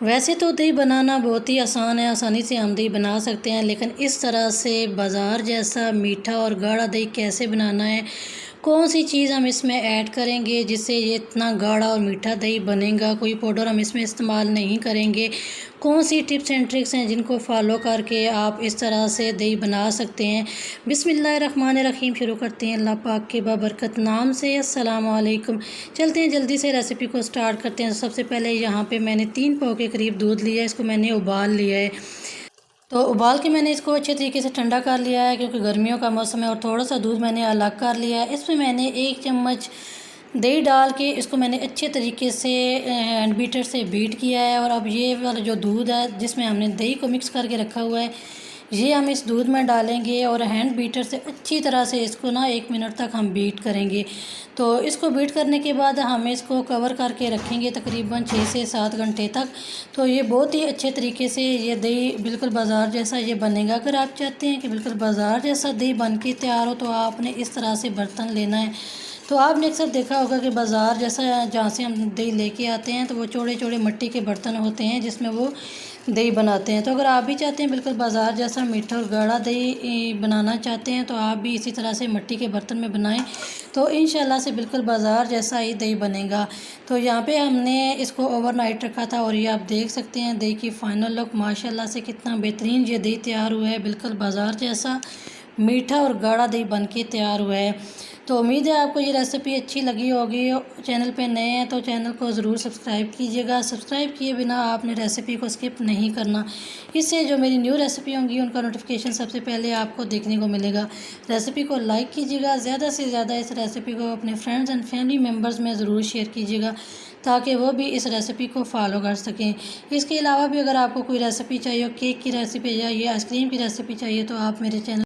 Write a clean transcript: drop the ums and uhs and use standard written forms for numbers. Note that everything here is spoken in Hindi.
वैसे तो दही बनाना बहुत ही आसान है, आसानी से हम दही बना सकते हैं, लेकिन इस तरह से बाज़ार जैसा मीठा और गाढ़ा दही कैसे बनाना है, कौन सी चीज़ हम इसमें ऐड करेंगे जिससे ये इतना गाढ़ा और मीठा दही बनेगा, कोई पाउडर हम इसमें इस्तेमाल नहीं करेंगे, कौन सी टिप्स एंड ट्रिक्स हैं जिनको फॉलो करके आप इस तरह से दही बना सकते हैं। बिस्मिल्लाहिर्रहमानिर्रहीम, शुरू करते हैं अल्लाह पाक के बाबरकत नाम से। अस्सलाम वालेकुम। चलते हैं जल्दी से रेसिपी को स्टार्ट करते हैं। सबसे पहले यहाँ पे मैंने 3 पाव के करीब दूध लिया है, इसको मैंने उबाल लिया है। तो उबाल के मैंने इसको अच्छे तरीके से ठंडा कर लिया है, क्योंकि गर्मियों का मौसम है। और थोड़ा सा दूध मैंने अलग कर लिया है। इसमें मैंने 1 चम्मच दही डाल के इसको मैंने अच्छे तरीके से हैंड बीटर से बीट किया है। और अब ये वाला जो दूध है जिसमें हमने दही को मिक्स करके रखा हुआ है, ये हम इस दूध में डालेंगे और हैंड बीटर से अच्छी तरह से इसको ना 1 मिनट तक हम बीट करेंगे। तो इसको बीट करने के बाद हम इसको कवर करके रखेंगे तकरीबन 6 से 7 घंटे तक। तो ये बहुत ही अच्छे तरीके से ये दही बिल्कुल बाज़ार जैसा ये बनेगा। अगर आप चाहते हैं कि बिल्कुल बाज़ार जैसा दही बन के तैयार हो, तो आपने इस तरह से बर्तन लेना है। तो आपने अक्सर देखा होगा कि बाज़ार जैसा जहाँ से हम दही लेके आते हैं, तो वो चौड़े चौड़े मिट्टी के बर्तन होते हैं जिसमें वो दही बनाते हैं। तो अगर आप भी चाहते हैं बिल्कुल बाज़ार जैसा मीठा और गाढ़ा दही बनाना चाहते हैं, तो आप भी इसी तरह से मिट्टी के बर्तन में बनाएं, तो इंशाल्लाह से बिल्कुल बाज़ार जैसा ही दही बनेगा। तो यहाँ पे हमने इसको ओवरनाइट रखा था और ये आप देख सकते हैं दही की फ़ाइनल लुक। माशाल्लाह से कितना बेहतरीन ये दही तैयार हुआ है, बिल्कुल बाज़ार जैसा मीठा और गाढ़ा दही बन के तैयार हुआ है। तो उम्मीद है आपको ये रेसिपी अच्छी लगी होगी। चैनल पे नए हैं तो चैनल को ज़रूर सब्सक्राइब कीजिएगा। सब्सक्राइब किए बिना आपने रेसिपी को स्किप नहीं करना, इससे जो मेरी न्यू रेसिपी होंगी उनका नोटिफिकेशन सबसे पहले आपको देखने को मिलेगा। रेसिपी को लाइक कीजिएगा, ज़्यादा से ज़्यादा इस रेसिपी को अपने फ्रेंड्स एंड फैमिली मेम्बर्स में ज़रूर शेयर कीजिएगा, ताकि वो भी इस रेसिपी को फॉलो कर सकें। इसके अलावा भी अगर आपको कोई रेसिपी चाहिए, केक की रेसिपी या ये आइसक्रीम की रेसिपी चाहिए, तो आप मेरे चैनल